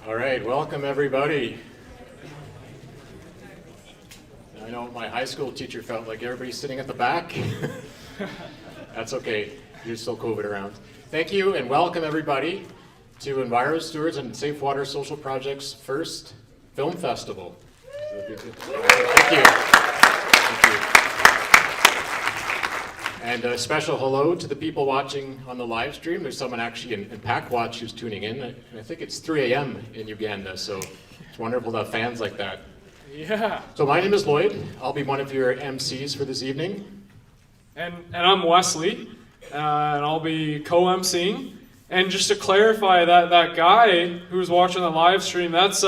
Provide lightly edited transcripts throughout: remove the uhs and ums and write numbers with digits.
All right, welcome everybody. I know my high school teacher felt like everybody's sitting at the back. That's okay, there's still COVID around. Thank you and welcome everybody to Enviro Stewards and Safe Water Social Project's first film festival. Thank you. Thank you. And a special hello to the people watching on the live stream. There's someone actually in PackWatch who's tuning in. And I think it's 3 a.m. in Uganda, so it's wonderful to have fans like that. Yeah. So my name is Lloyd. I'll be one of your MCs for this evening. And I'm Wesley, and I'll be co-MCing. And just to clarify, that guy who's watching the live stream, that's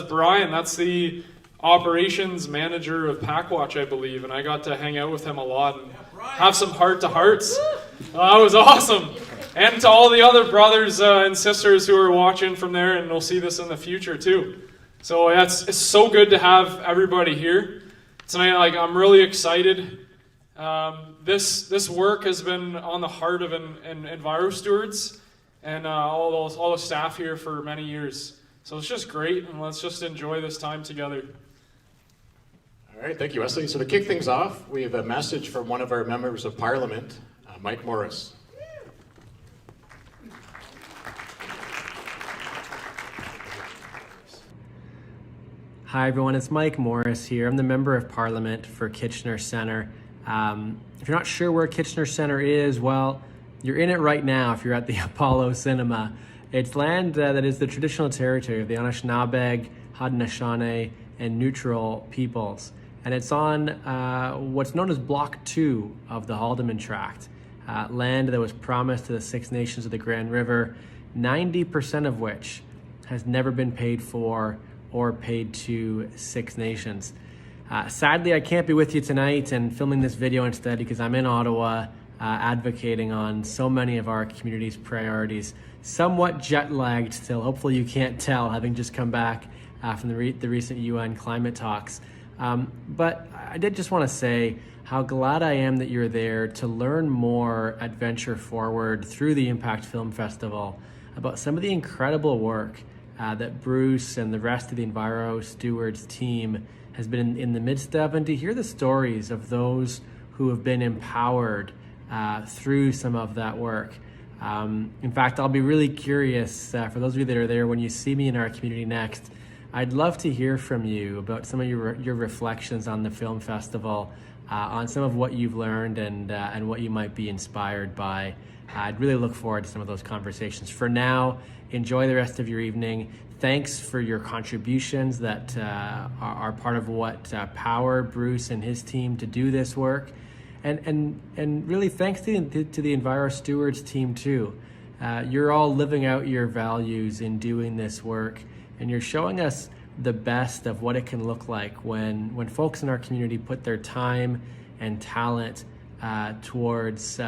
Brian. That's the operations manager of PackWatch, I believe. And I got to hang out with him a lot and have some heart-to-hearts. That was awesome. And to all the other brothers and sisters who are watching from there, and we'll see this in the future too. So it's so good to have everybody here tonight. Like, I'm really excited. This work has been on the heart of Enviro Stewards and all the staff here for many years. So it's just great, and let's just enjoy this time together. All right, thank you, Wesley. So to kick things off, we have a message from one of our members of Parliament, Mike Morrice. Hi everyone, it's Mike Morrice here. I'm the Member of Parliament for Kitchener Centre. If you're not sure where Kitchener Centre is, well, you're in it right now if you're at the Apollo Cinema. It's land that is the traditional territory of the Anishinaabe, Haudenosaunee, and Neutral peoples. And it's on what's known as Block 2 of the Haldimand Tract, land that was promised to the Six Nations of the Grand River, 90% of which has never been paid for or paid to Six Nations. Sadly, I can't be with you tonight and filming this video instead because I'm in Ottawa advocating on so many of our community's priorities. Somewhat jet-lagged still, hopefully you can't tell, having just come back from the recent UN climate talks. But I did just want to say how glad I am that you're there to learn more at Venture Forward through the Impact Film Festival about some of the incredible work that Bruce and the rest of the Enviro Stewards team has been in the midst of, and to hear the stories of those who have been empowered through some of that work. In fact, I'll be really curious, for those of you that are there, when you see me in our community next, I'd love to hear from you about some of your reflections on the film festival, on some of what you've learned and what you might be inspired by. I'd really look forward to some of those conversations. For now, enjoy the rest of your evening. Thanks for your contributions that are part of what power Bruce and his team to do this work. And really thanks to the Enviro Stewards team too. You're all living out your values in doing this work, and you're showing us the best of what it can look like when folks in our community put their time and talent towards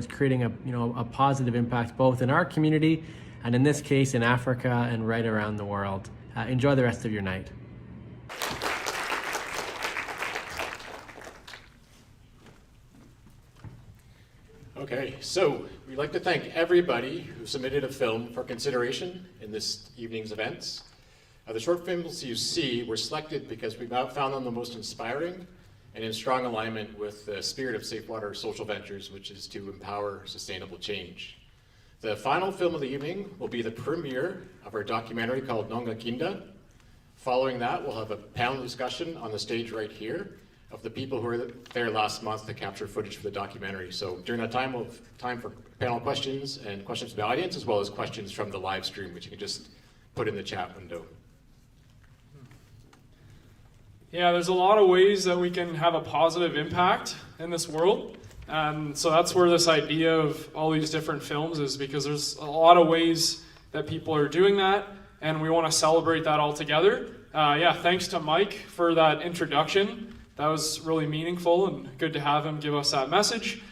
creating a positive impact both in our community and in this case in Africa and right around the world. Enjoy the rest of your night. Okay, so we'd like to thank everybody who submitted a film for consideration in this evening's events. The short films you see were selected because we found them the most inspiring and in strong alignment with the spirit of Safe Water Social Ventures, which is to empower sustainable change. The final film of the evening will be the premiere of our documentary called Ngongakinda. Following that, we'll have a panel discussion on the stage right here of the people who were there last month to capture footage for the documentary. So during that time, we'll have time for panel questions and questions from the audience, as well as questions from the live stream, which you can just put in the chat window. Yeah, there's a lot of ways that we can have a positive impact in this world. And so that's where this idea of all these different films is, because there's a lot of ways that people are doing that, and we want to celebrate that all together. Thanks to Mike for that introduction. That was really meaningful and good to have him give us that message.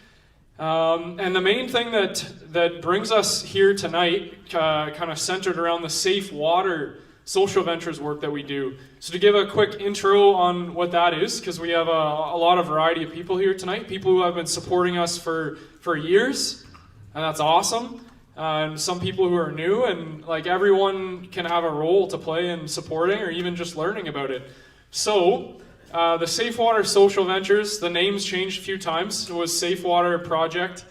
And the main thing that brings us here tonight kind of centered around the safe water social ventures work that we do. So to give a quick intro on what that is, because we have a lot of variety of people here tonight, people who have been supporting us for years, and that's awesome. and some people who are new, and like everyone can have a role to play in supporting or even just learning about it. So the Safe Water Social Ventures, the name's changed a few times. It was Safe Water Project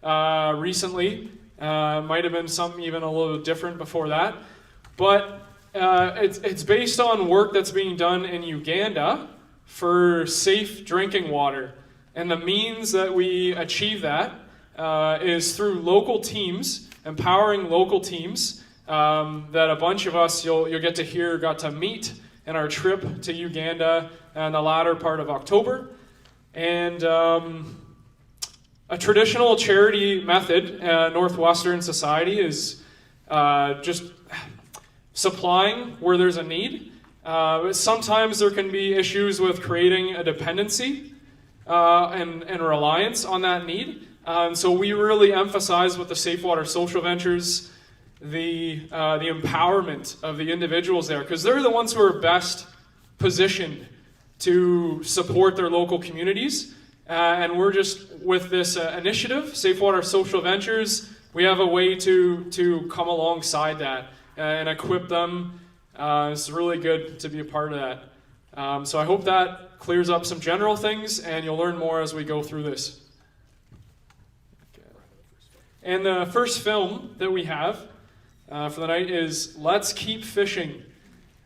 recently. Might have been something even a little different before that. But it's based on work that's being done in Uganda for safe drinking water. And the means that we achieve that is through local teams, empowering local teams that a bunch of us, you'll get to hear, got to meet in our trip to Uganda in the latter part of October. And a traditional charity method, Northwestern Society, is just supplying where there's a need. Sometimes there can be issues with creating a dependency and reliance on that need. So we really emphasize with the Safe Water Social Ventures the empowerment of the individuals there, because they're the ones who are best positioned to support their local communities. And we're just, with this initiative, Safe Water Social Ventures, we have a way to come alongside that and equip them. It's really good to be a part of that. So I hope that clears up some general things, and you'll learn more as we go through this. And the first film that we have for the night is Let's Keep Fishing.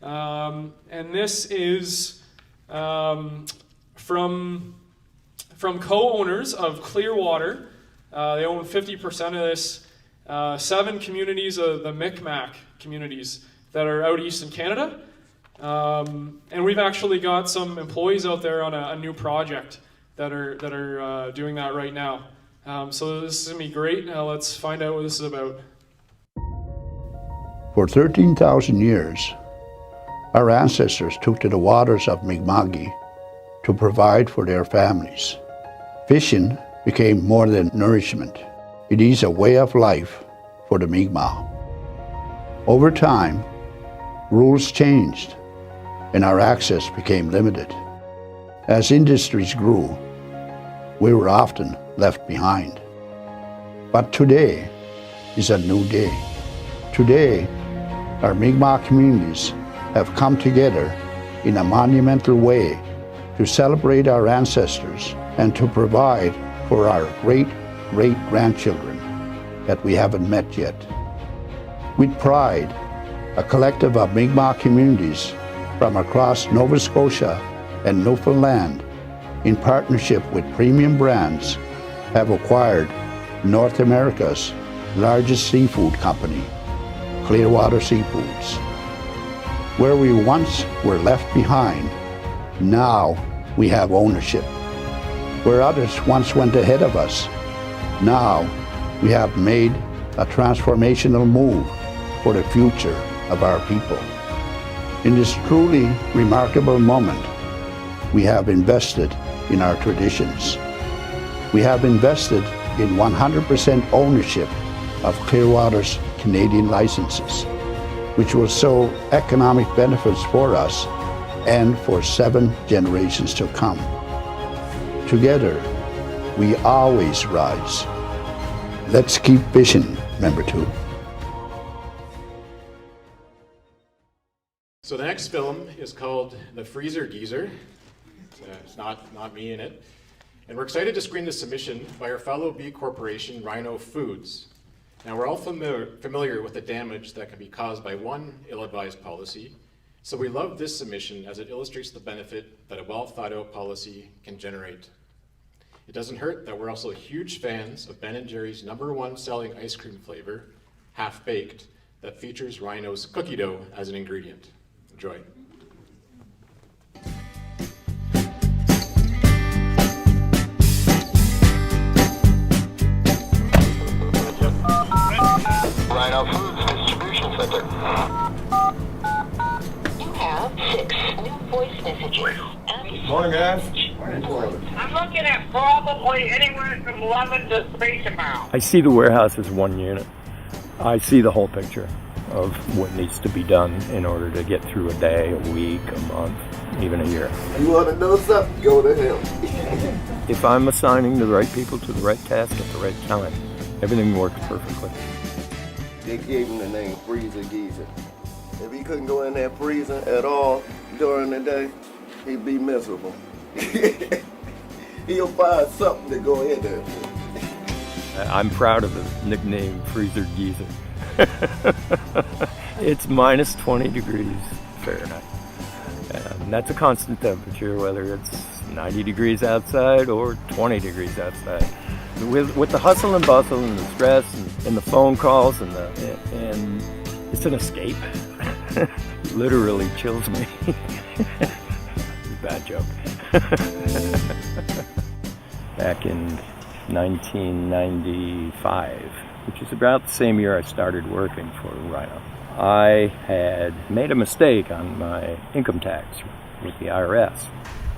And this is from co-owners of Clearwater. They own 50% of this. 7 communities of the Micmac communities that are out east in Canada. And we've actually got some employees out there on a new project that are doing that right now. So this is going to be great. Now let's find out what this is about. For 13,000 years, our ancestors took to the waters of Mi'kma'ki to provide for their families. Fishing became more than nourishment. It is a way of life for the Mi'kmaq. Over time, rules changed and our access became limited. As industries grew, we were often left behind. But today is a new day. Today, our Mi'kmaq communities have come together in a monumental way to celebrate our ancestors and to provide for our great-great-grandchildren that we haven't met yet. With pride, a collective of Mi'kmaq communities from across Nova Scotia and Newfoundland, in partnership with premium brands, have acquired North America's largest seafood company, Clearwater Seafoods. Where we once were left behind, now we have ownership. Where others once went ahead of us, now we have made a transformational move for the future of our people. In this truly remarkable moment, we have invested in our traditions. We have invested in 100% ownership of Clearwater's Canadian licenses, which will sow economic benefits for us and for 7 generations to come. Together, we always rise. Let's keep fishing, number 2. So the next film is called The Freezer Geezer. It's not me in it. And we're excited to screen this submission by our fellow B Corporation, Rhino Foods. Now, we're all familiar with the damage that can be caused by one ill-advised policy, so we love this submission as it illustrates the benefit that a well-thought-out policy can generate. It doesn't hurt that we're also huge fans of Ben & Jerry's #1 selling ice cream flavor, Half Baked, that features Rhino's cookie dough as an ingredient. Enjoy. Rhino Foods Distribution Center. You have 6 new voice messages. Morning, guys. I'm looking at probably anywhere from 11 to 3 tomorrow. I see the warehouse as one unit. I see the whole picture of what needs to be done in order to get through a day, a week, a month, even a year. You want to know something? Go to him. If I'm assigning the right people to the right task at the right time, everything works perfectly. they gave him the name Freezer Geezer. If he couldn't go in there freezing at all during the day, he'd be miserable. He'll find something to go in there for. I'm proud of the nickname Freezer Geezer. It's minus 20 degrees Fahrenheit. And that's a constant temperature, whether it's 90 degrees outside or 20 degrees outside. With the hustle and bustle and the stress and the phone calls and it's an escape. Literally chills me. Bad joke. Back in 1995, which is about the same year I started working for Rhino, I had made a mistake on my income tax with the IRS.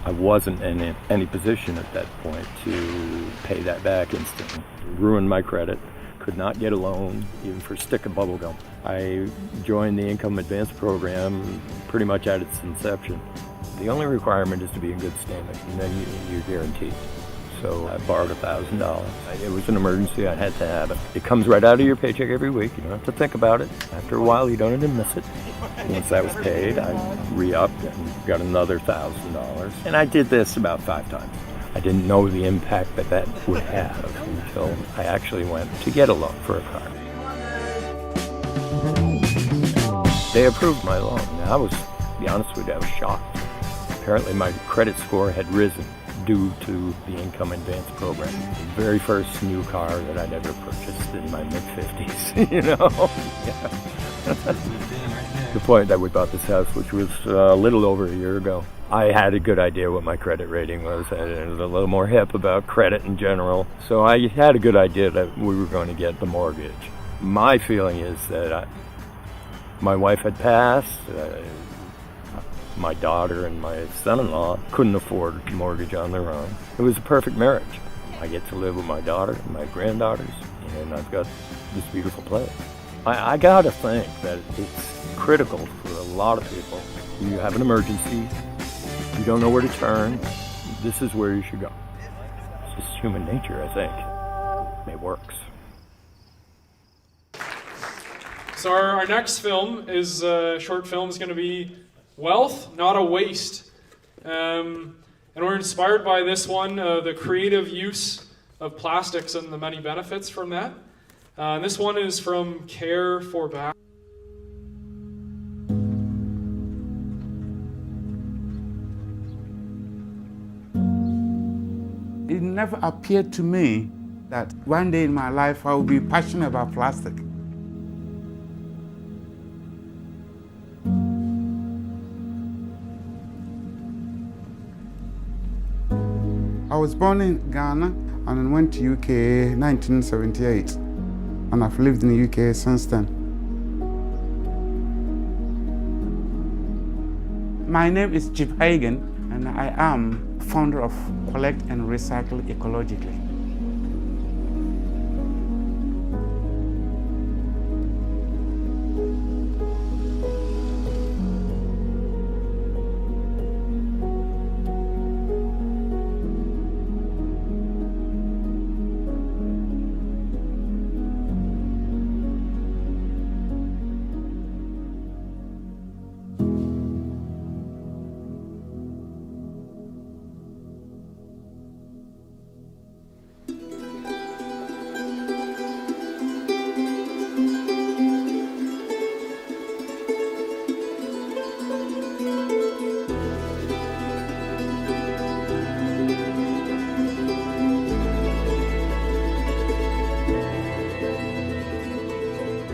I wasn't in any position at that point to pay that back instantly. It ruined my credit. Could not get a loan, even for a stick of bubble gum. I joined the income advance program pretty much at its inception. The only requirement is to be in good standing, and then you're guaranteed. So I borrowed $1,000. It was an emergency, I had to have it. It comes right out of your paycheck every week, you don't have to think about it. After a while, you don't even miss it. Once that was paid, I re-upped and got another $1,000. And I did this about 5 times. I didn't know the impact that would have until I actually went to get a loan for a car. They approved my loan. Now, to be honest with you, I was shocked. Apparently my credit score had risen due to the income advance program. The very first new car that I'd ever purchased in my mid-50s, you know? Yeah. The point that we bought this house, which was a little over a year ago, I had a good idea what my credit rating was. I was a little more hip about credit in general. So I had a good idea that we were going to get the mortgage. My feeling is that my wife had passed. My daughter and my son-in-law couldn't afford a mortgage on their own. It was a perfect marriage. I get to live with my daughter and my granddaughters, and I've got this beautiful place. I gotta think that it's critical for a lot of people. You have an emergency, you don't know where to turn, this is where you should go. It's just human nature, I think. It works. So our next film is short film is going to be Wealth, Not a Waste. And we're inspired by this one, the creative use of plastics and the many benefits from that. And this one is from Care for Back. It never appeared to me that one day in my life I would be passionate about plastic. I was born in Ghana and went to UK in 1978, and I've lived in the UK since then. My name is Chip Hagen, and I am founder of Collect and Recycle Ecologically.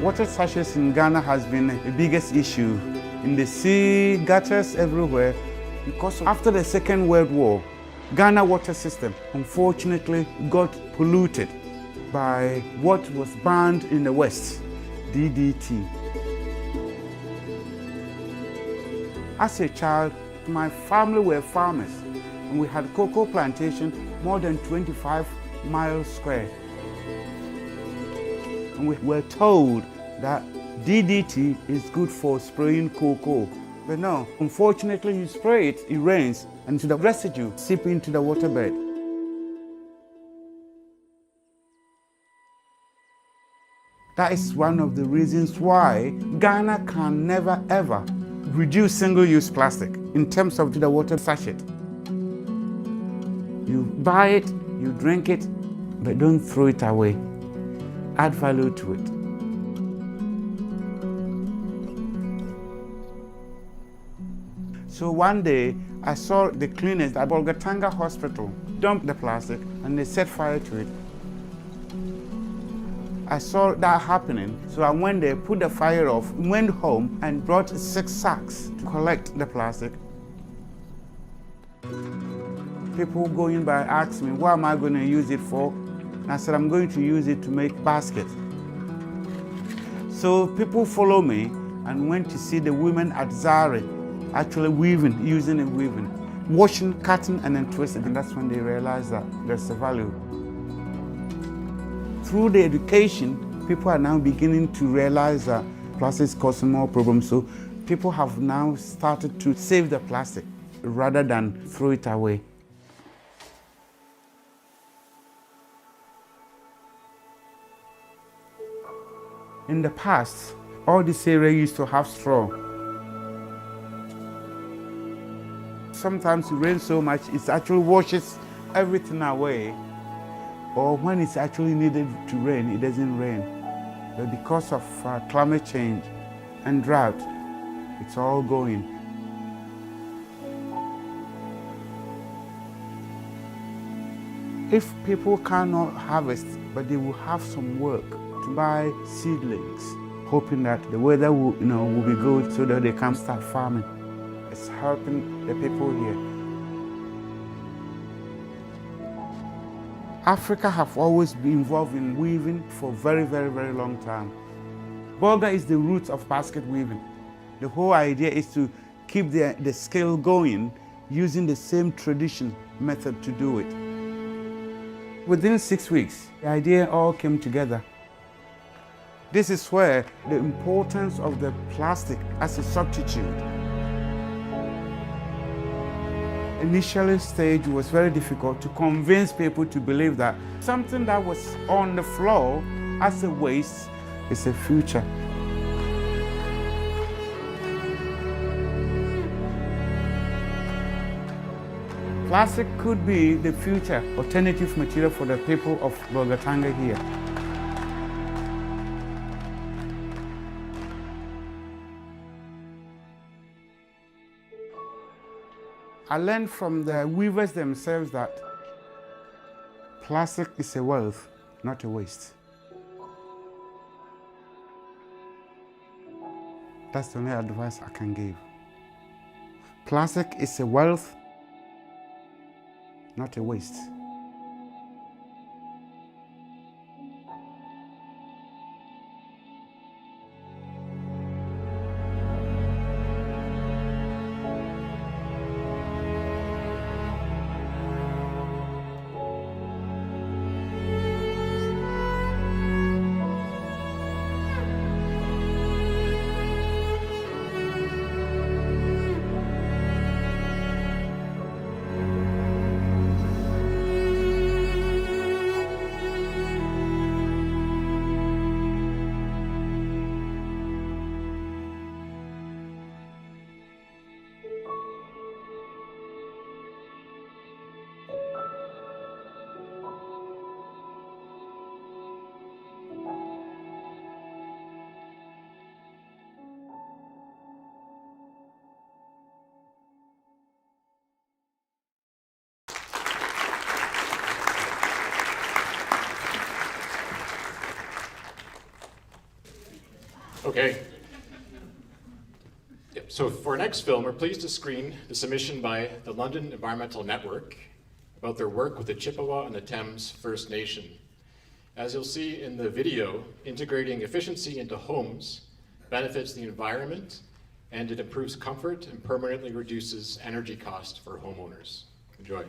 Water shortage in Ghana has been the biggest issue in the sea, gutters everywhere, because after the Second World War, Ghana water system unfortunately got polluted by what was banned in the West, DDT. As a child, my family were farmers, and we had cocoa plantation more than 25 miles square. And we were told that DDT is good for spraying cocoa. But no, unfortunately you spray it, it rains, and the residue seep into the waterbed. That is one of the reasons why Ghana can never ever reduce single-use plastic in terms of the water sachet. You buy it, you drink it, but don't throw it away. Add value to it. So one day, I saw the cleaners at Ngongakinda Hospital dump the plastic and they set fire to it. I saw that happening, so I went there, put the fire off, went home and brought 6 sacks to collect the plastic. People going by ask me, what am I going to use it for? And I said, I'm going to use it to make baskets. So people follow me and went to see the women at Zari, actually weaving, using a weaving, washing, cutting, and then twisting. And that's when they realized that there's a value. Through the education, people are now beginning to realize that plastic is causing more problems. So people have now started to save the plastic rather than throw it away. In the past, all this area used to have straw. Sometimes it rains so much, it actually washes everything away. Or when it's actually needed to rain, it doesn't rain. But because of climate change and drought, it's all going. If people cannot harvest, but they will have some work to buy seedlings, hoping that the weather will be good so that they can start farming. It's helping the people here. Africa have always been involved in weaving for a very, very, very long time. Bulga is the root of basket weaving. The whole idea is to keep the skill going using the same tradition method to do it. Within 6 weeks, the idea all came together. This is where the importance of the plastic as a substitute. Initially stage was very difficult to convince people to believe that something that was on the floor as a waste is a future. Plastic could be the future alternative material for the people of Ngongakinda here. I learned from the weavers themselves that plastic is a wealth, not a waste. That's the only advice I can give. Plastic is a wealth, not a waste. Okay. Yep. So for our next film, we're pleased to screen the submission by the London Environmental Network about their work with the Chippewa and the Thames First Nation. As you'll see in the video, integrating efficiency into homes benefits the environment, and it improves comfort and permanently reduces energy costs for homeowners. Enjoy.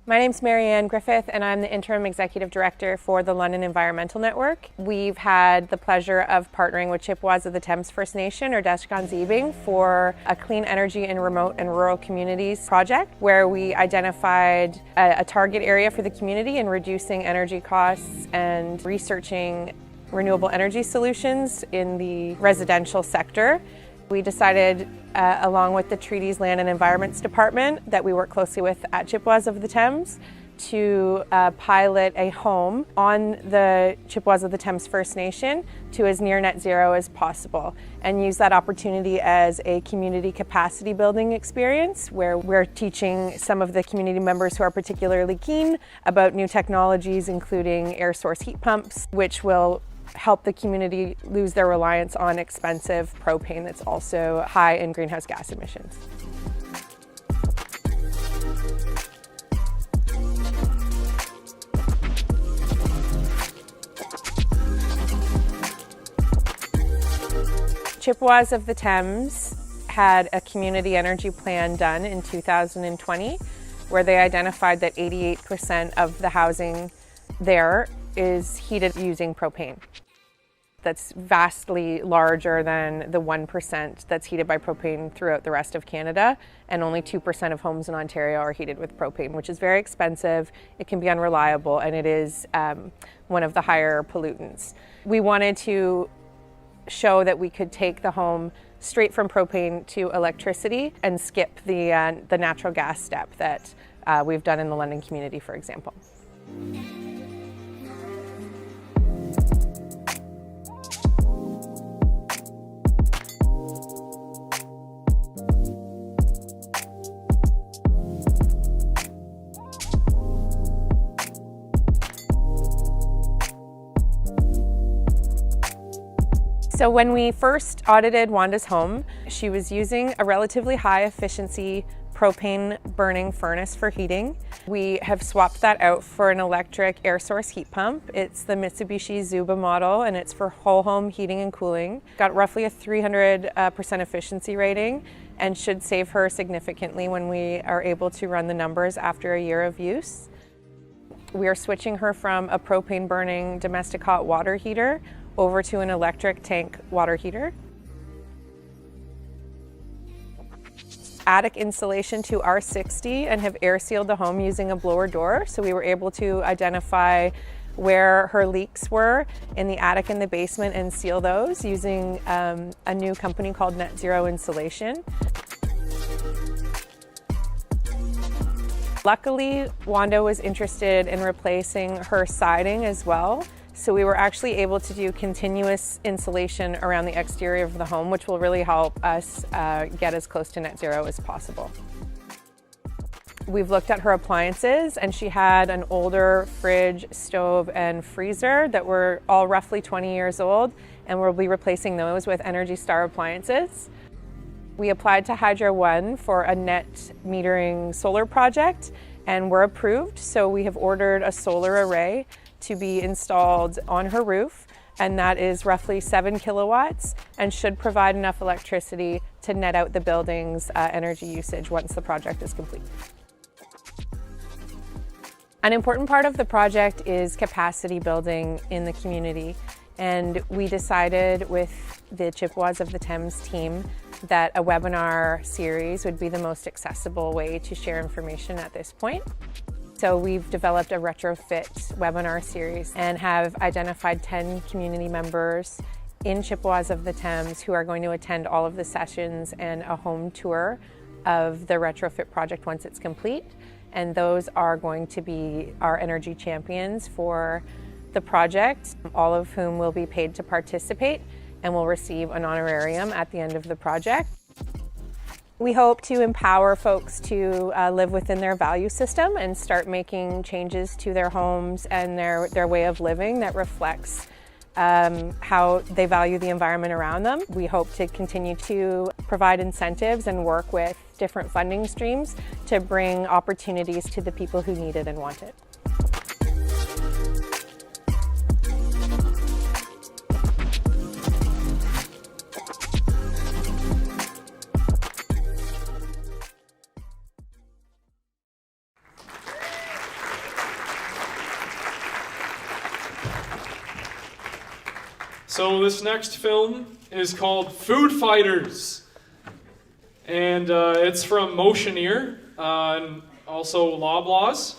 My name's Marianne Griffith, and I'm the Interim Executive Director for the London Environmental Network. We've had the pleasure of partnering with Chippewas of the Thames First Nation, or Dashkan for a clean energy in remote and rural communities project, where we identified a target area for the community in reducing energy costs and researching renewable energy solutions in the residential sector. We decided, along with the Treaties Land and Environments Department that we work closely with at Chippewas of the Thames, to pilot a home on the Chippewas of the Thames First Nation to as near net zero as possible, and use that opportunity as a community capacity building experience where we're teaching some of the community members who are particularly keen about new technologies, including air source heat pumps, which will help the community lose their reliance on expensive propane that's also high in greenhouse gas emissions. Chippewas of the Thames had a community energy plan done in 2020 where they identified that 88% of the housing there is heated using propane. That's vastly larger than the 1% that's heated by propane throughout the rest of Canada, and only 2% of homes in Ontario are heated with propane, which is very expensive, it can be unreliable, and it is one of the higher pollutants. We wanted to show that we could take the home straight from propane to electricity and skip the natural gas step that we've done in the London community, for example. So when we first audited Wanda's home, she was using a relatively high efficiency propane burning furnace for heating. We have swapped that out for an electric air source heat pump. It's the Mitsubishi Zuba model, and it's for whole home heating and cooling. Got roughly a 300% efficiency rating and should save her significantly when we are able to run the numbers after a year of use. We are switching her from a propane burning domestic hot water heater over to an electric tank water heater. Attic insulation to R60 and have air sealed the home using a blower door. So we were able to identify where her leaks were in the attic and the basement and seal those using a new company called Net Zero Insulation. Luckily, Wanda was interested in replacing her siding as well. So we were actually able to do continuous insulation around the exterior of the home, which will really help us get as close to net zero as possible. We've looked at her appliances, and she had an older fridge, stove, and freezer that were all roughly 20 years old, and we'll be replacing those with Energy Star appliances. We applied to Hydro One for a net metering solar project, and we're approved, so we have ordered a solar array to be installed on her roof, and that is roughly 7 kilowatts and should provide enough electricity to net out the building's energy usage once the project is complete. An important part of the project is capacity building in the community, and we decided with the Chippewas of the Thames team that a webinar series would be the most accessible way to share information at this point. So we've developed a Retrofit webinar series and have identified 10 community members in Chippewas of the Thames who are going to attend all of the sessions and a home tour of the Retrofit project once it's complete. And those are going to be our energy champions for the project, all of whom will be paid to participate and will receive an honorarium at the end of the project. We hope to empower folks to live within their value system and start making changes to their homes and their way of living that reflects how they value the environment around them. We hope to continue to provide incentives and work with different funding streams to bring opportunities to the people who need it and want it. So this next film is called Food Fighters, and it's from Motioneer and also Loblaws,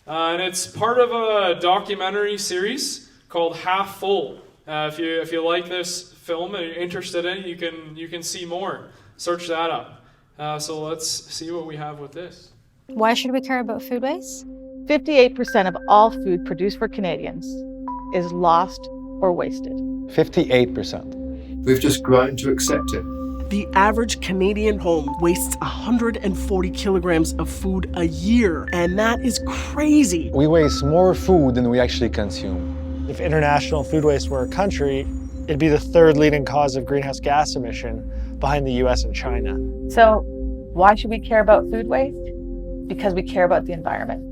and it's part of a documentary series called Half Full, If you like this film and you're interested in it, you can see more. Search that up. So let's see what we have with this. Why should we care about food waste? 58% of all food produced for Canadians is lost or wasted. 58%. We've just grown to accept it. The average Canadian home wastes 140 kilograms of food a year, and that is crazy. We waste more food than we actually consume. If international food waste were a country, it'd be the third leading cause of greenhouse gas emission behind the US and China. So why should we care about food waste? Because we care about the environment.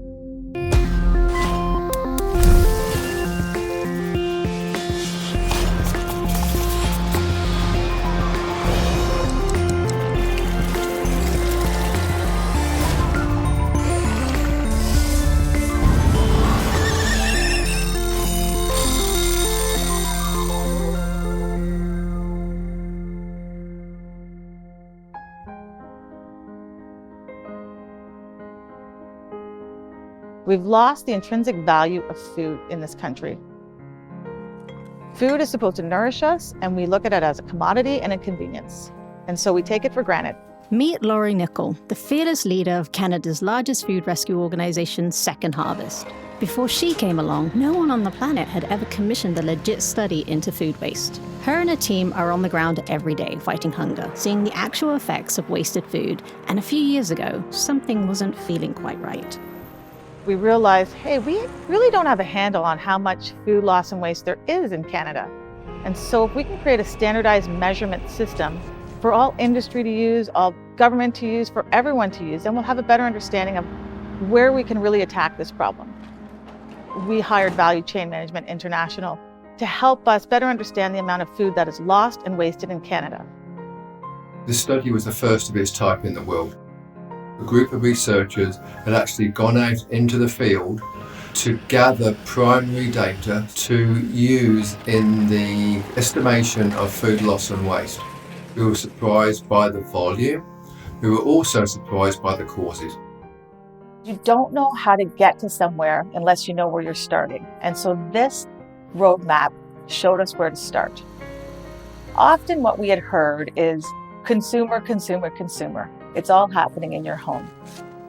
We've lost the intrinsic value of food in this country. Food is supposed to nourish us, and we look at it as a commodity and a convenience. And so we take it for granted. Meet Laurie Nicol, the fearless leader of Canada's largest food rescue organisation, Second Harvest. Before she came along, no one on the planet had ever commissioned a legit study into food waste. Her and her team are on the ground every day fighting hunger, seeing the actual effects of wasted food, and a few years ago, something wasn't feeling quite right. We realized, hey, we really don't have a handle on how much food loss and waste there is in Canada. And so if we can create a standardized measurement system for all industry to use, all government to use, for everyone to use, then we'll have a better understanding of where we can really attack this problem. We hired Value Chain Management International to help us better understand the amount of food that is lost and wasted in Canada. This study was the first of its type in the world. A group of researchers had actually gone out into the field to gather primary data to use in the estimation of food loss and waste. We were surprised by the volume. We were also surprised by the causes. You don't know how to get to somewhere unless you know where you're starting. And so this roadmap showed us where to start. Often what we had heard is consumer, consumer, consumer. It's all happening in your home.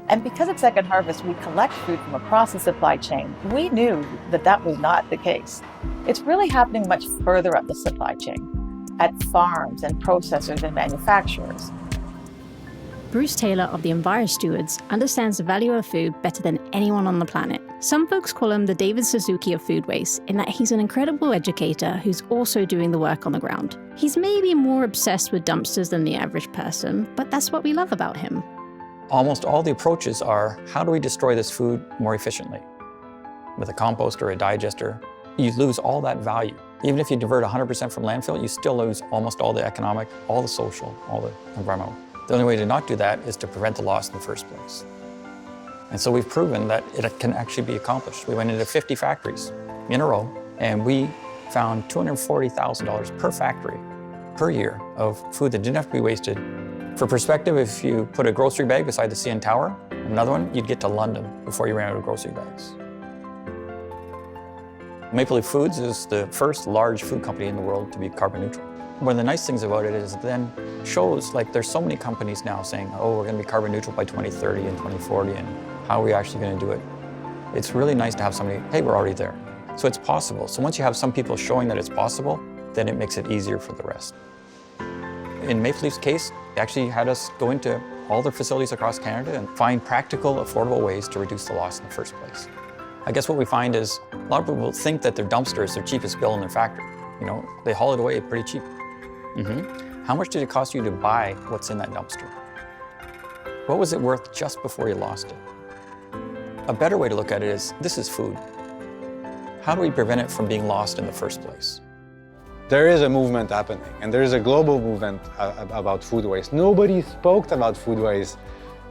And because at Second Harvest we collect food from across the supply chain, we knew that that was not the case. It's really happening much further up the supply chain, at farms and processors and manufacturers. Bruce Taylor of the Enviro Stewards understands the value of food better than anyone on the planet. Some folks call him the David Suzuki of food waste, in that he's an incredible educator who's also doing the work on the ground. He's maybe more obsessed with dumpsters than the average person, but that's what we love about him. Almost all the approaches are, how do we destroy this food more efficiently? With a compost or a digester, you lose all that value. Even if you divert 100% from landfill, you still lose almost all the economic, all the social, all the environmental. The only way to not do that is to prevent the loss in the first place. And so we've proven that it can actually be accomplished. We went into 50 factories in a row, and we found $240,000 per factory per year of food that didn't have to be wasted. For perspective, if you put a grocery bag beside the CN Tower, another one, you'd get to London before you ran out of grocery bags. Maple Leaf Foods is the first large food company in the world to be carbon neutral. One of the nice things about it is it then shows, like, there's so many companies now saying, oh, we're going to be carbon neutral by 2030 and 2040, and how are we actually going to do it? It's really nice to have somebody, hey, we're already there. So it's possible. So once you have some people showing that it's possible, then it makes it easier for the rest. In Maple Leaf's case, they actually had us go into all their facilities across Canada and find practical, affordable ways to reduce the loss in the first place. I guess what we find is a lot of people think that their dumpster is their cheapest bill in their factory. You know, they haul it away pretty cheap. How much did it cost you to buy what's in that dumpster? What was it worth just before you lost it? A better way to look at it is, this is food. How do we prevent it from being lost in the first place? There is a movement happening, and there is a global movement about food waste. Nobody spoke about food waste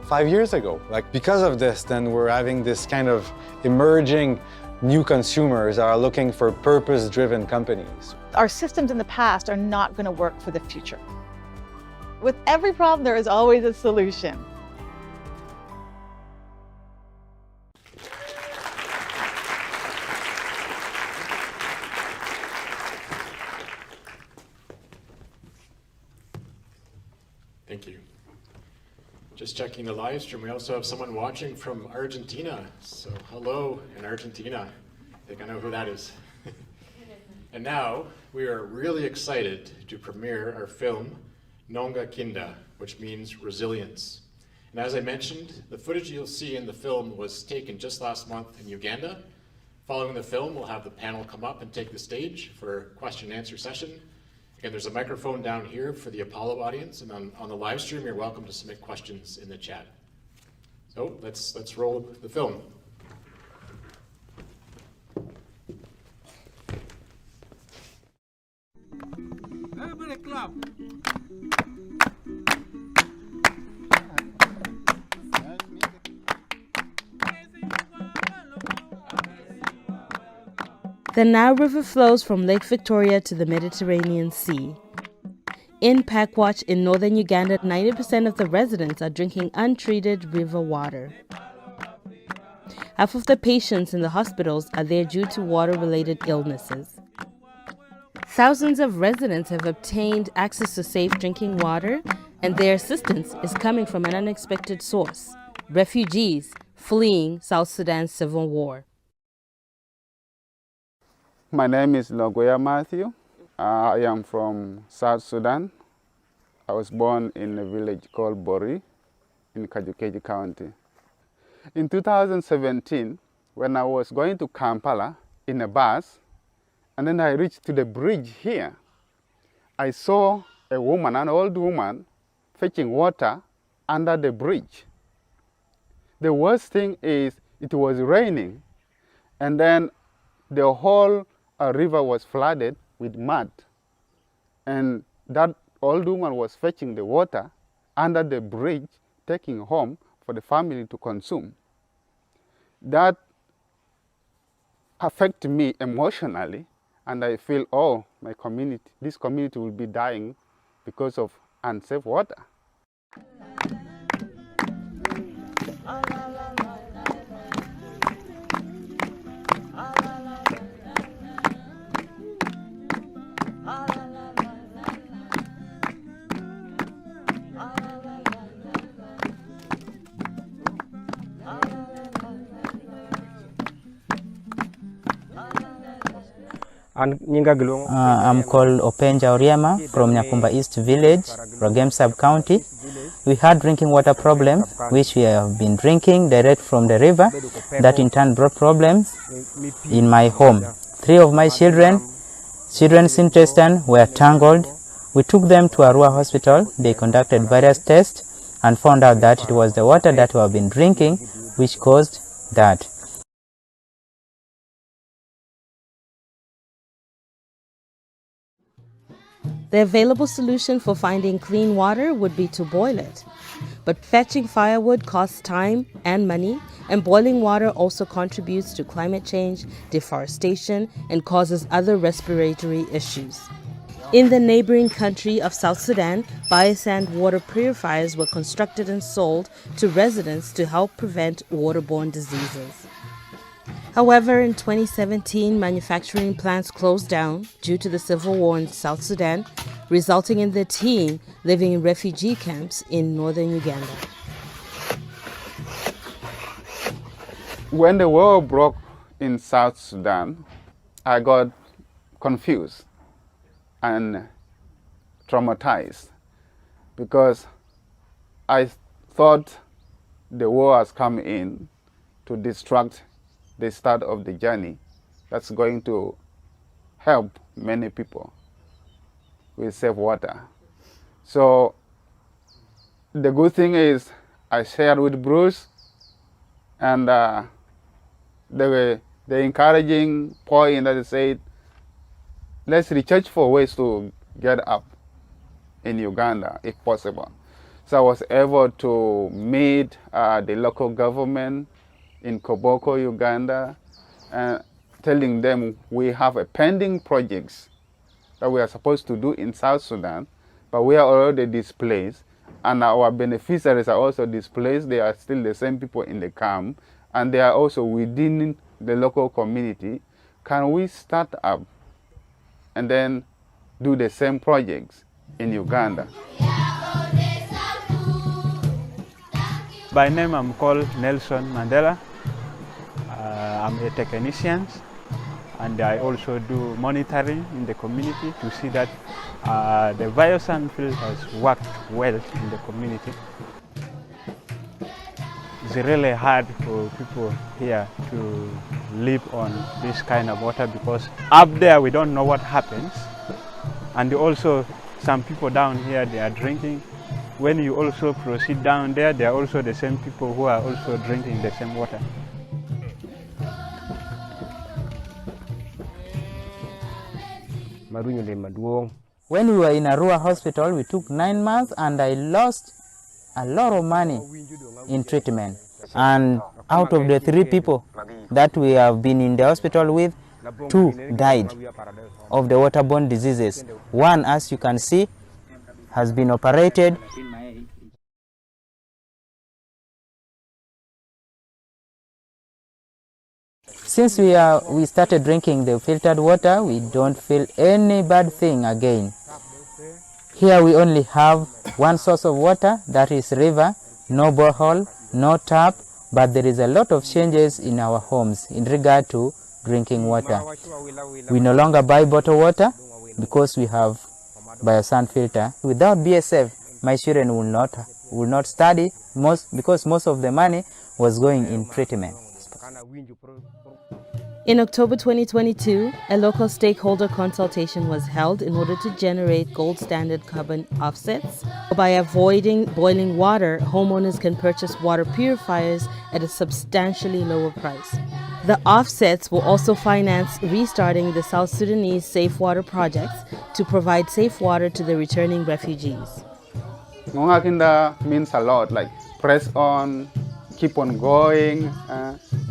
5 years ago. Like, because of this, then we're having this kind of emerging new consumers are looking for purpose-driven companies. Our systems in the past are not going to work for the future. With every problem, there is always a solution. Thank you. Just checking the live stream, we also have someone watching from Argentina. So hello in Argentina. I think I know who that is. And now we are really excited to premiere our film, Ngongakinda, which means resilience. And as I mentioned, the footage you'll see in the film was taken just last month in Uganda. Following the film, we'll have the panel come up and take the stage for a question and answer session. Again, there's a microphone down here for the Apollo audience, and on the live stream, you're welcome to submit questions in the chat. So let's roll the film. Everybody clap. The Nile River flows from Lake Victoria to the Mediterranean Sea. In Pakwach in northern Uganda, 90% of the residents are drinking untreated river water. Half of the patients in the hospitals are there due to water-related illnesses. Thousands of residents have obtained access to safe drinking water, and their assistance is coming from an unexpected source: refugees fleeing South Sudan's civil war. My name is Logoya Matthew. I am from South Sudan. I was born in a village called Bori in Kajukeji County. In 2017, when I was going to Kampala in a bus, and then I reached to the bridge here, I saw a woman, an old woman, fetching water under the bridge. The worst thing is it was raining, and then the whole river was flooded with mud. And that old woman was fetching the water under the bridge, taking home for the family to consume. That affected me emotionally, and I feel, oh, my community, this community will be dying because of unsafe water. I'm called Openja Oriema from Nyakumba East Village, Rogem Sub-County. We had drinking water problems, which we have been drinking direct from the river. That in turn brought problems in my home. 3 of my children's intestines were tangled. We took them to Arua Hospital. They conducted various tests and found out that it was the water that we have been drinking which caused that. The available solution for finding clean water would be to boil it. But fetching firewood costs time and money, and boiling water also contributes to climate change, deforestation, and causes other respiratory issues. In the neighboring country of South Sudan, biosand water purifiers were constructed and sold to residents to help prevent waterborne diseases. However, in 2017, manufacturing plants closed down due to the civil war in South Sudan, resulting in the team living in refugee camps in northern Uganda. When the war broke in South Sudan, I got confused and traumatized because I thought the war has come in to distract the start of the journey that's going to help many people with safe water. So the good thing is I shared with Bruce, and the encouraging point that he said, let's research for ways to get up in Uganda if possible. So I was able to meet the local government in Koboko, Uganda, telling them we have a pending projects that we are supposed to do in South Sudan, but we are already displaced, and our beneficiaries are also displaced. They are still the same people in the camp, and they are also within the local community. Can we start up and then do the same projects in Uganda? By name, I'm called Nelson Mandela. I'm a technician, and I also do monitoring in the community to see that the biosand filters worked well in the community. It's really hard for people here to live on this kind of water because up there we don't know what happens, and also some people down here, they are drinking. When you also proceed down there, they are also the same people who are also drinking the same water. When we were in Arua hospital, we took 9 months and I lost a lot of money in treatment. And out of the 3 people that we have been in the hospital with, 2 died of the waterborne diseases. 1, as you can see, has been operated. Since we started drinking the filtered water, we don't feel any bad thing again. Here we only have one source of water, that is river, no borehole, no tap, but there is a lot of changes in our homes in regard to drinking water. We no longer buy bottled water because we have biosand filter. Without BSF, my children will not study because most of the money was going in treatment. In October 2022, a local stakeholder consultation was held in order to generate gold standard carbon offsets. By avoiding boiling water, homeowners can purchase water purifiers at a substantially lower price. The offsets will also finance restarting the South Sudanese safe water projects to provide safe water to the returning refugees. Ngongakinda means a lot, like press on, keep on going,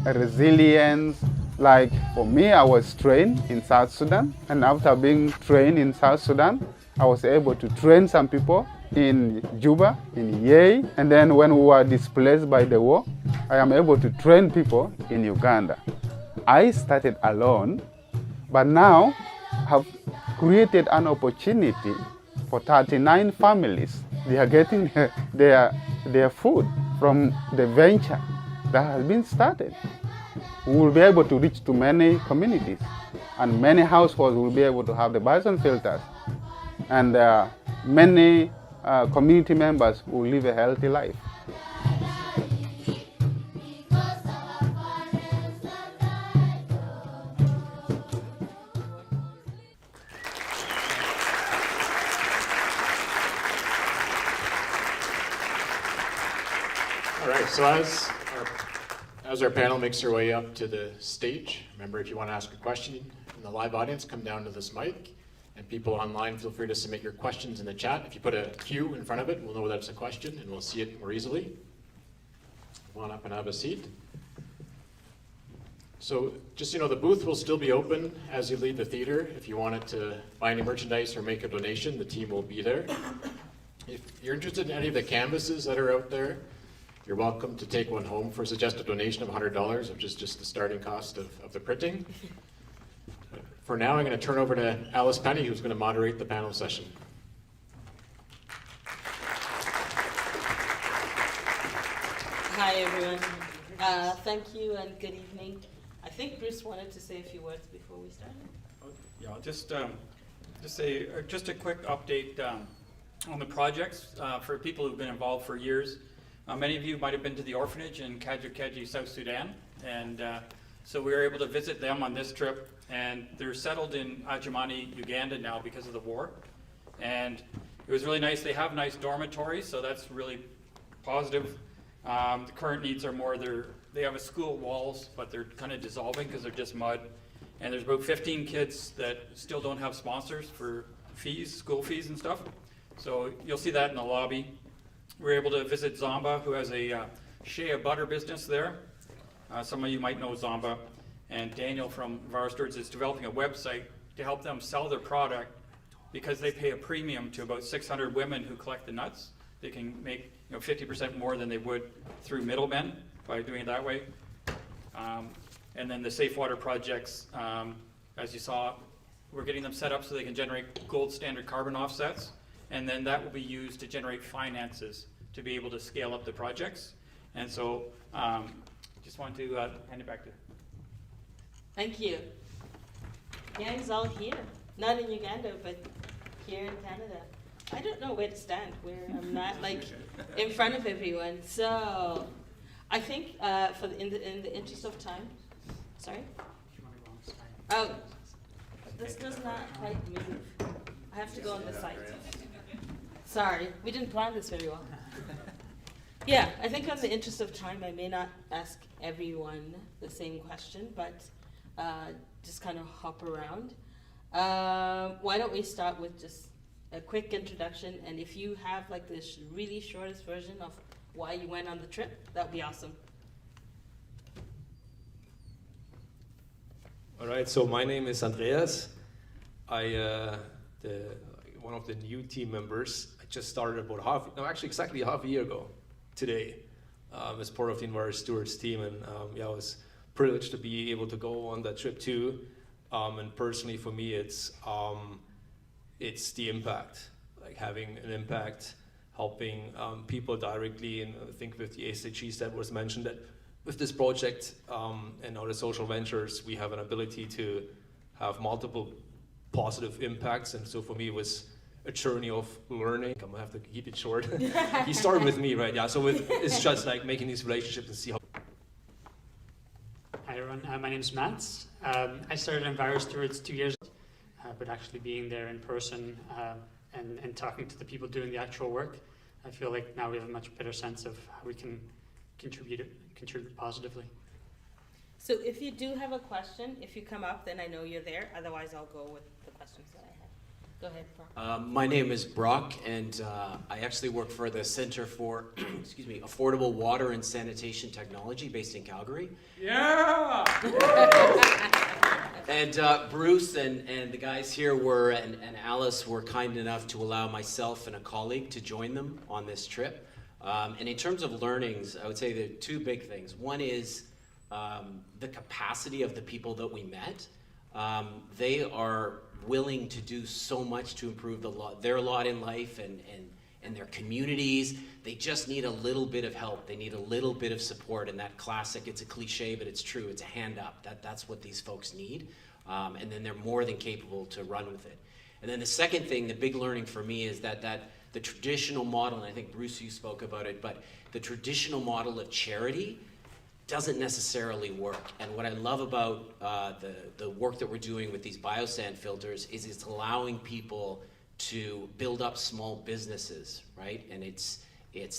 resilience. Like for me, I was trained in South Sudan, and after being trained in South Sudan, I was able to train some people in Juba, in Yei, and then when we were displaced by the war, I am able to train people in Uganda. I started alone, but now have created an opportunity for 39 families. They are getting their food from the venture that has been started. We will be able to reach to many communities, and many households will be able to have the biosand filters, and many community members will live a healthy life. All right, so as our panel makes their way up to the stage, remember, if you want to ask a question in the live audience, come down to this mic. And people online, feel free to submit your questions in the chat. If you put a Q in front of it, we'll know that's a question and we'll see it more easily. Come on up and have a seat. So just so you know, the booth will still be open as you leave the theater. If you wanted to buy any merchandise or make a donation, the team will be there. If you're interested in any of the canvases that are out there, you're welcome to take one home for a suggested donation of $100, which is just the starting cost of the printing. For now, I'm going to turn over to Alice Penny, who's going to moderate the panel session. Hi, everyone. Thank you and good evening. I think Bruce wanted to say a few words before we started. Yeah, I'll just say just a quick update on the projects for people who've been involved for years. Many of you might have been to the orphanage in Kajukeji, South Sudan, and so we were able to visit them on this trip, and they're settled in Adjumani, Uganda now because of the war, and it was really nice. They have nice dormitories, so that's really positive. The current needs are more, they have a school walls, but they're kind of dissolving because they're just mud, and there's about 15 kids that still don't have sponsors for fees, school fees and stuff, so you'll see that in the lobby. We were able to visit Zamba, who has a shea butter business there. Some of you might know Zamba. And Daniel from Varstords is developing a website to help them sell their product because they pay a premium to about 600 women who collect the nuts. They can make 50% more than they would through middlemen by doing it that way. And then the safe water projects, as you saw, we're getting them set up so they can generate gold standard carbon offsets. And then that will be used to generate finances to be able to scale up the projects. And so just want to hand it back to. Thank you. Gang's all here. Not in Uganda, but here in Canada. I don't know where to stand, where I'm not like in front of everyone. So I think in the interest of time, sorry? Oh, this does not quite move. I have to go on the site. Sorry, we didn't plan this very well. Yeah, I think in the interest of time, I may not ask everyone the same question, but just kind of hop around. Why don't we start with just a quick introduction, and if you have like this really shortest version of why you went on the trip, that would be awesome. All right, so my name is Andreas. One of the new team members. I just started about exactly half a year ago today, as part of the Enviro Stewards team, and I was privileged to be able to go on that trip too. And personally, for me, it's the impact, like having an impact, helping people directly, and I think with the SDGs that was mentioned, that with this project and other social ventures, we have an ability to have multiple positive impacts. And so for me, it was a journey of learning. I'm gonna have to keep it short. He started with me, right? Yeah. So it's just like making these relationships and see how. Hi everyone, my name is Matt. I started Enviro Stewards 2 years ago, but actually being there in person and talking to the people doing the actual work, I feel like now we have a much better sense of how we can contribute positively. So if you do have a question, if you come up, then I know you're there. Otherwise, I'll go with the questions that I have. Go ahead, Brock. My name is Brock, and I actually work for the Center for Affordable Water and Sanitation Technology based in Calgary. Yeah! And Bruce and the guys here and Alice were kind enough to allow myself and a colleague to join them on this trip. And in terms of learnings, I would say there are two big things. One is the capacity of the people that we met. They are willing to do so much to improve their lot in life and their communities. They just need a little bit of help. They need a little bit of support. And that classic, it's a cliche, but it's true. It's a hand up. That's what these folks need. And then they're more than capable to run with it. And then the second thing, the big learning for me is that the traditional model, and I think Bruce, you spoke about it, but the traditional model of charity doesn't necessarily work. And what I love about the work that we're doing with these biosand filters is it's allowing people to build up small businesses, right? And it's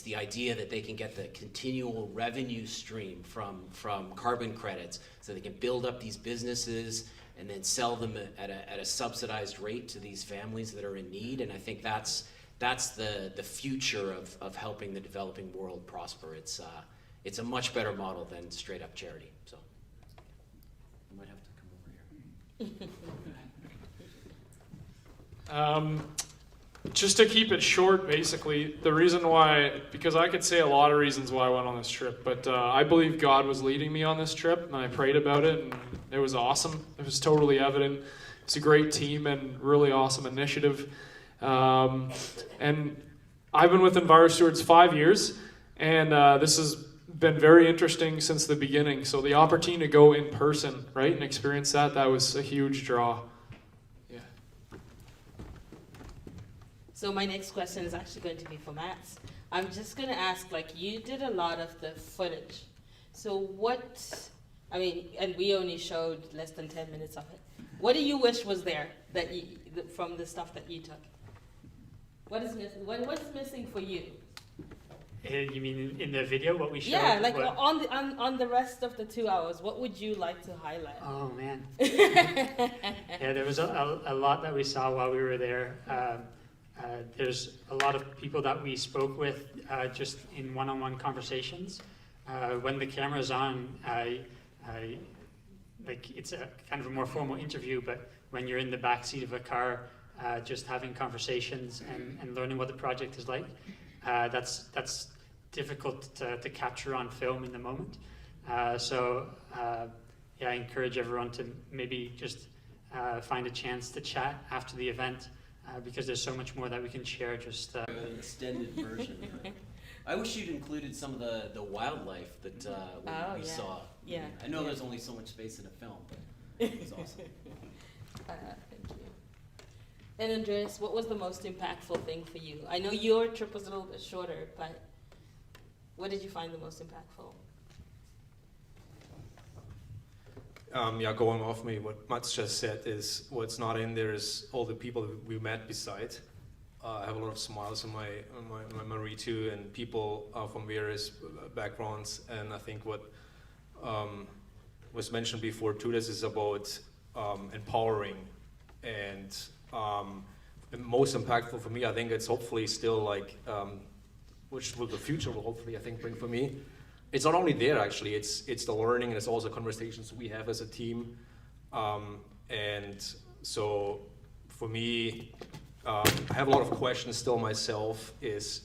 the idea that they can get the continual revenue stream from carbon credits, so they can build up these businesses and then sell them at a subsidized rate to these families that are in need. And I think that's the future of helping the developing world prosper. It's a much better model than straight up charity. So you might have to come over here. Just to keep it short, basically, the reason why, because I could say a lot of reasons why I went on this trip, but I believe God was leading me on this trip, and I prayed about it, and it was awesome. It was totally evident. It's a great team and really awesome initiative. And I've been with Enviro Stewards 5 years, and this has been very interesting since the beginning. So the opportunity to go in person, right, and experience that was a huge draw. Yeah. So my next question is actually going to be for Matt. I'm just going to ask, like, you did a lot of the footage. So and we only showed less than 10 minutes of it. What do you wish was there from the stuff that you took? What is missing? What's missing for you? You mean in the video, what we showed? Yeah, like on the rest of the 2 hours, what would you like to highlight? Oh man. Yeah, there was a lot that we saw while we were there. There's a lot of people that we spoke with just in one-on-one conversations. When the camera's on, like it's a kind of a more formal interview, but when you're in the back seat of a car, just having conversations and learning what the project is like, that's difficult to capture on film in the moment. Yeah, I encourage everyone to maybe just find a chance to chat after the event, because there's so much more that we can share. Just an extended version. I wish you'd included some of the wildlife that we saw. Yeah. I know there's only so much space in a film, but it was awesome. Thank you. And Andreas, what was the most impactful thing for you? I know your trip was a little bit shorter, but what did you find the most impactful? Going off me, what Mats just said is what's not in there is all the people that we met beside. I have a lot of smiles on my memory too, and people from various backgrounds. And I think what was mentioned before too, this is about empowering. And the most impactful for me, I think it's hopefully still like, which will the future will hopefully I think bring for me. It's not only there actually, it's the learning and it's also conversations we have as a team. And so for me, I have a lot of questions still myself is,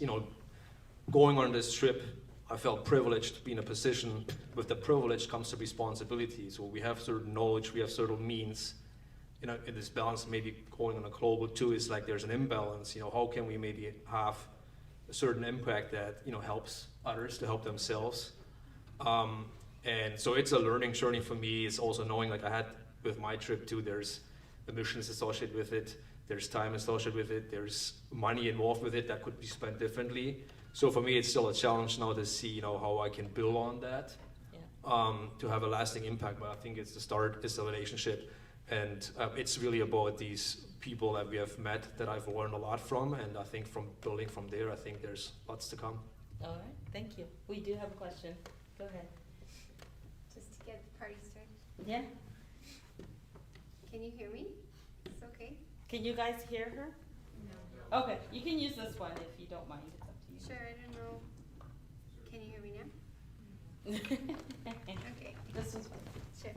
going on this trip, I felt privileged to be in a position. With the privilege comes the responsibility. So we have certain knowledge, we have certain means. In this balance, maybe going on a global too, is like there's an imbalance. How can we maybe have a certain impact that helps others to help themselves? And so it's a learning journey for me. It's also knowing, like I had with my trip too, there's emissions associated with it, there's time associated with it, there's money involved with it that could be spent differently. So for me, it's still a challenge now to see, how I can build on that, to have a lasting impact. But I think it's the start, it's the relationship. And it's really about these people that we have met that I've learned a lot from. And I think from building from there, I think there's lots to come. All right, thank you. We do have a question. Go ahead. Just to get the party started. Yeah. Can you hear me? It's okay. Can you guys hear her? No. Okay, you can use this one if you don't mind. It's up to you. Sure, I don't know. Can you hear me now? Okay. This one's fine. Sure.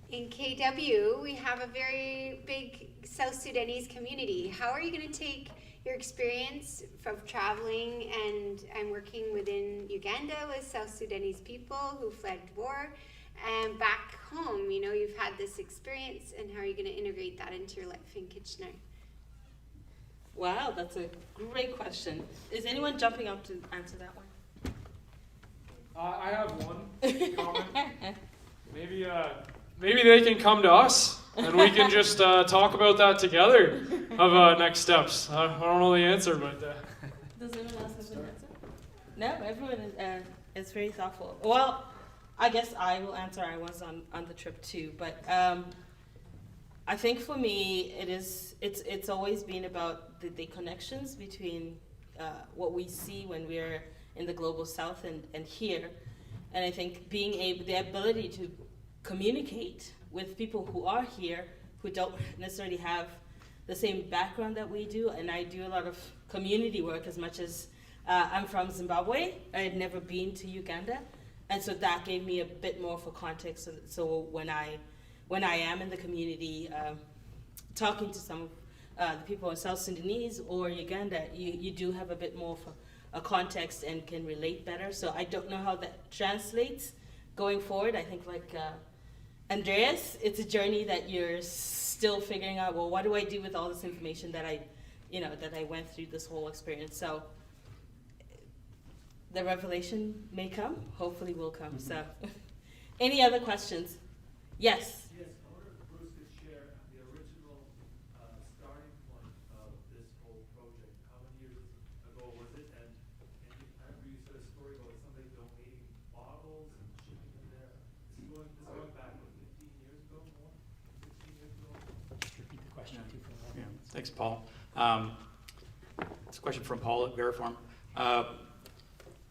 In KW, we have a very big South Sudanese community. How are you going to take your experience from traveling and working within Uganda with South Sudanese people who fled war and back home? You've had this experience, and how are you going to integrate that into your life in Kitchener? Wow, that's a great question. Is anyone jumping up to answer that one? I have one comment. Maybe they can come to us and we can just talk about that together of next steps. I don't know the answer, but... Does anyone else have an answer? No, everyone is very thoughtful. Well, I guess I will answer. I was on the trip too, but I think for me it's always been about the connections between what we see when we're in the global south and here, and I think the ability to communicate with people who are here who don't necessarily have the same background that we do. And I do a lot of community work as much as I'm from Zimbabwe. I had never been to Uganda, and so that gave me a bit more for context. So when I am in the community talking to some of the people in South Sudanese or Uganda, you do have a bit more for a context and can relate better. So I don't know how that translates going forward. I think like Andreas, it's a journey that you're still figuring out, well, what do I do with all this information that I went through this whole experience? So the revelation may come, hopefully will come. Mm-hmm. So any other questions? Yes. Yes, I wonder if Bruce could share the original starting point of this whole project. How many years ago was it? And I remember you said a story about somebody donating bottles and shipping them there. This is going back, what, 15 years ago, more? 16 years ago? Just repeat the question too for that. Yeah. Thanks, Paul. It's a question from Paul at Veriform.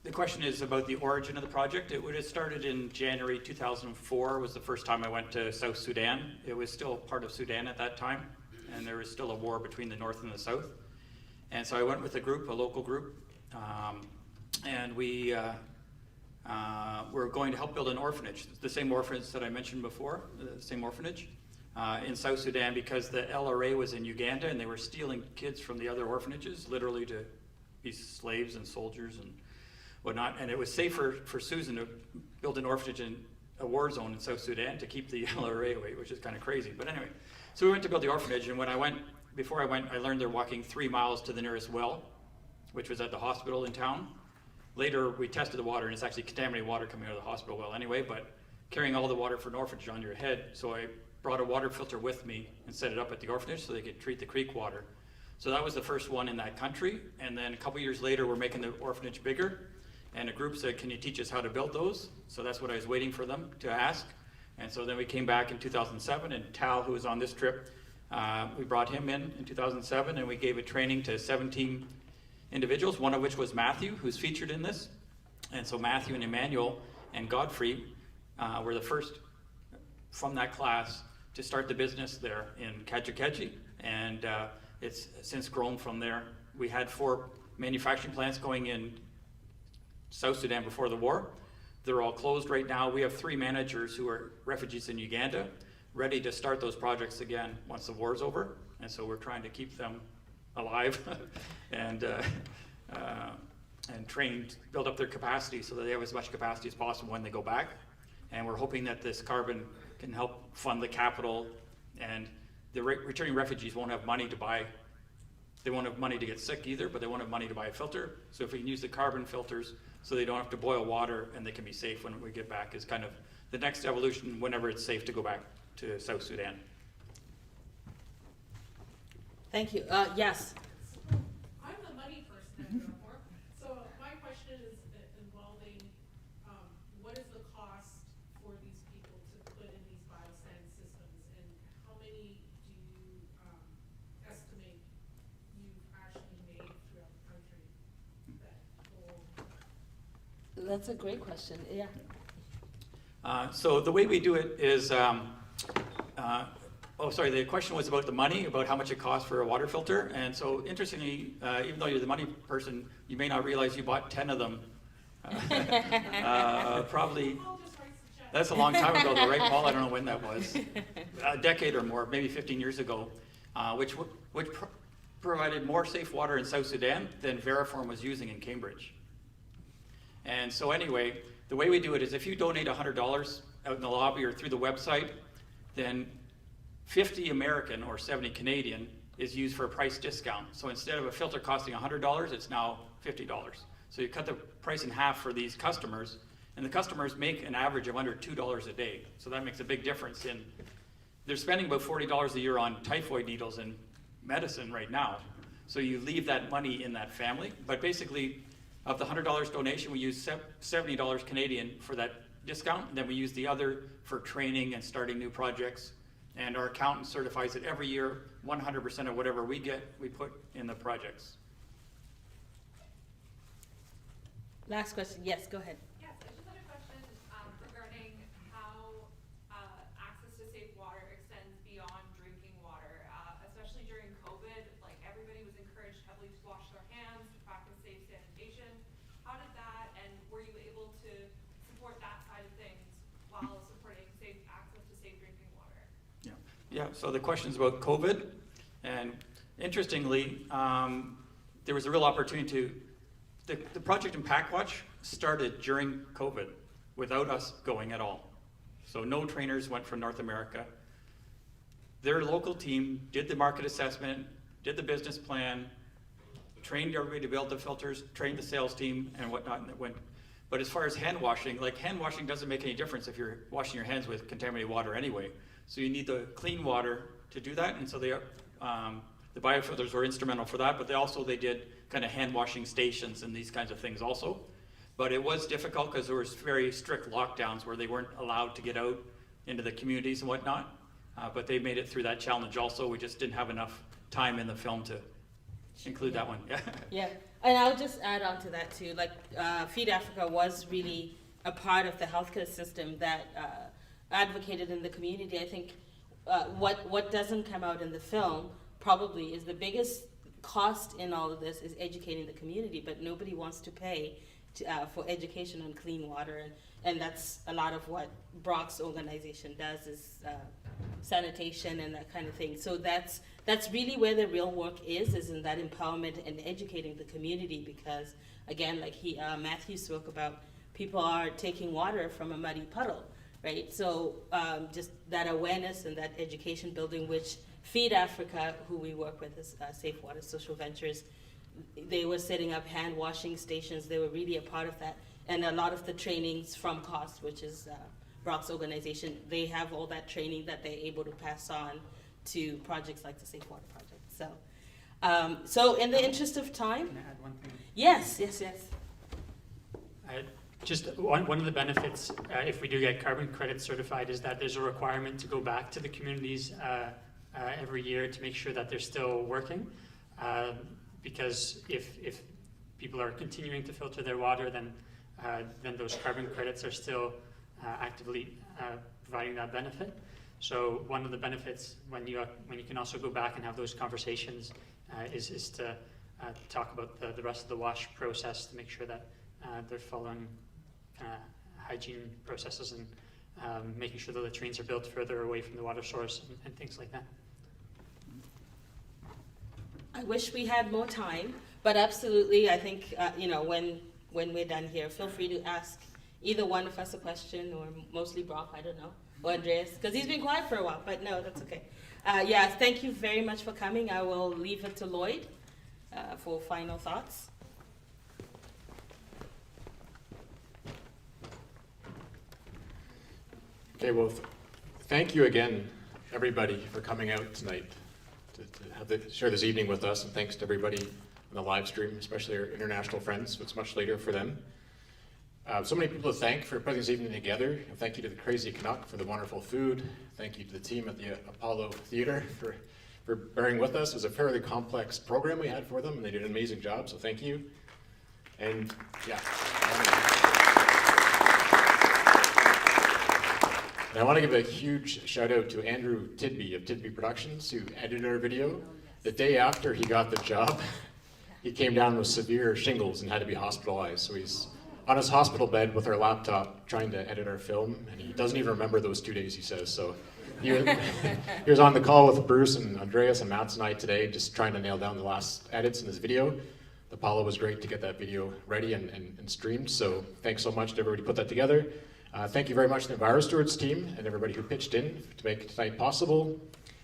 The question is about the origin of the project. It would have started in January 2004 was the first time I went to South Sudan. It was still part of Sudan at that time, and there was still a war between the north and the south. And so I went with a local group, and we were going to help build an orphanage, the same orphanage that I mentioned before, the same orphanage in South Sudan, because the LRA was in Uganda and they were stealing kids from the other orphanages, literally to be slaves and soldiers and whatnot, and it was safer for Susan to build an orphanage in a war zone in South Sudan to keep the LRA away, which is kind of crazy. But anyway, so we went to build the orphanage, and before I went, I learned they're walking 3 miles to the nearest well, which was at the hospital in town. Later, we tested the water, and it's actually contaminated water coming out of the hospital well anyway, but carrying all the water for an orphanage on your head, so I brought a water filter with me and set it up at the orphanage so they could treat the creek water. So that was the first one in that country, and then a couple years later, we're making the orphanage bigger, and a group said, can you teach us how to build those? So that's what I was waiting for them to ask. And so then we came back in 2007, and Tal, who was on this trip, we brought him in 2007, and we gave a training to 17 individuals, one of which was Matthew, who's featured in this. And so Matthew and Emmanuel and Godfrey were the first from that class to start the business there in Kajukeji, and it's since grown from there. We had 4 manufacturing plants going in South Sudan before the war. They're all closed right now. We have 3 managers who are refugees in Uganda, ready to start those projects again once the war's over, and so we're trying to keep them alive and trained, build up their capacity so that they have as much capacity as possible when they go back. And we're hoping that this carbon can help fund the capital, and the returning refugees won't have money to buy, they won't have money to get sick either, but they won't have money to buy a filter. So if we can use the carbon filters so they don't have to boil water and they can be safe when we get back is kind of the next evolution whenever it's safe to go back to South Sudan. Thank you. Yes. I'm the money person at Retrofit. So my question is involving what is the cost for these people to put in these biosand systems, and how many do you estimate you've actually made throughout the country? That's a great question. Yeah. So the way we do it is, the question was about the money, about how much it costs for a water filter. And so interestingly, even though you're the money person, you may not realize you bought 10 of them. Probably, that's a long time ago though, right, Paul? I don't know when that was. A decade or more, maybe 15 years ago, which provided more safe water in South Sudan than Veriform was using in Cambridge. And so anyway, the way we do it is if you donate $100 out in the lobby or through the website, then 50 American or 70 Canadian is used for a price discount. So instead of a filter costing $100, it's now $50. So you cut the price in half for these customers, and the customers make an average of under $2 a day. So that makes a big difference in, they're spending about $40 a year on typhoid needles and medicine right now. So you leave that money in that family, but basically of the $100 donation, we use $70 Canadian for that discount, and then we use the other for training and starting new projects. And our accountant certifies that every year, 100% of whatever we get, we put in the projects. Last question. Yes, go ahead. Yes, I just had a question regarding how access to safe water extends beyond drinking water, especially during COVID. Like everybody was encouraged heavily to wash their hands, to practice safe sanitation. How did that, and were you able to support that side of things while supporting safe access to safe drinking water? Yeah, so the question's about COVID, and interestingly, there was a real opportunity to, the project in Packwatch started during COVID without us going at all. So no trainers went from North America. Their local team did the market assessment, did the business plan, trained everybody to build the filters, trained the sales team and whatnot, and it went. But as far as hand washing, like hand washing doesn't make any difference if you're washing your hands with contaminated water anyway. So you need the clean water to do that, and so the biofilters were instrumental for that, but they did kind of hand washing stations and these kinds of things also. But it was difficult because there was very strict lockdowns where they weren't allowed to get out into the communities and whatnot. But they made it through that challenge also. We just didn't have enough time in the film to include that one. Yeah, and I'll just add on to that too. Like Feed Africa was really a part of the healthcare system that advocated in the community. I think what doesn't come out in the film probably is the biggest cost in all of this is educating the community, but nobody wants to pay for education on clean water, and that's a lot of what Brock's organization does is sanitation and that kind of thing. So that's really where the real work is in that empowerment and educating the community, because again, like Matthew spoke about, people are taking water from a muddy puddle, right? So just that awareness and that education building, which Feed Africa, who we work with, is Safe Water Social Ventures, they were setting up hand washing stations. They were really a part of that. And a lot of the trainings from COST, which is Brock's organization, they have all that training that they're able to pass on to projects like the Safe Water Project. So, so in the interest of time. Can I add one thing? Yes. Just one of the benefits, if we do get carbon credit certified, is that there's a requirement to go back to the communities every year to make sure that they're still working. Because if people are continuing to filter their water, then those carbon credits are still actively providing that benefit. So one of the benefits when you can also go back and have those conversations is to talk about the rest of the wash process to make sure that they're following hygiene processes and making sure the latrines are built further away from the water source and things like that. I wish we had more time, but absolutely, I think, when we're done here, feel free to ask either one of us a question, or mostly Brock, I don't know, or Andreas, because he's been quiet for a while, but no, that's okay. Yeah, thank you very much for coming. I will leave it to Lloyd for final thoughts. Okay, well, thank you again, everybody, for coming out tonight to share this evening with us, and thanks to everybody on the live stream, especially our international friends. It's much later for them. So many people to thank for putting this evening together. And thank you to the Crazy Canuck for the wonderful food. Thank you to the team at the Apollo Theatre for bearing with us. It was a fairly complex program we had for them, and they did an amazing job, so thank you. And yeah. And I want to give a huge shout out to Andrew Tidby of Tidby Productions, who edited our video. The day after he got the job, he came down with severe shingles and had to be hospitalized. So he's on his hospital bed with our laptop trying to edit our film, and he doesn't even remember those 2 days, he says. So he was on the call with Bruce and Andreas and Mats and I today, just trying to nail down the last edits in this video. The Apollo was great to get that video ready and streamed, so thanks so much to everybody who put that together. Thank you very much to the EnviroStewards team and everybody who pitched in to make tonight possible.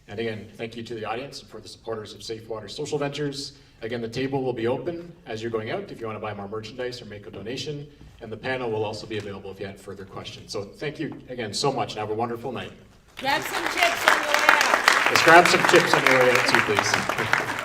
And again, thank you to the audience and for the supporters of Safe Water Social Ventures. Again, the table will be open as you're going out if you want to buy more merchandise or make a donation. And the panel will also be available if you have further questions. So thank you again so much and have a wonderful night. Grab some chips on your way out. Let's grab some chips on your way out too, please.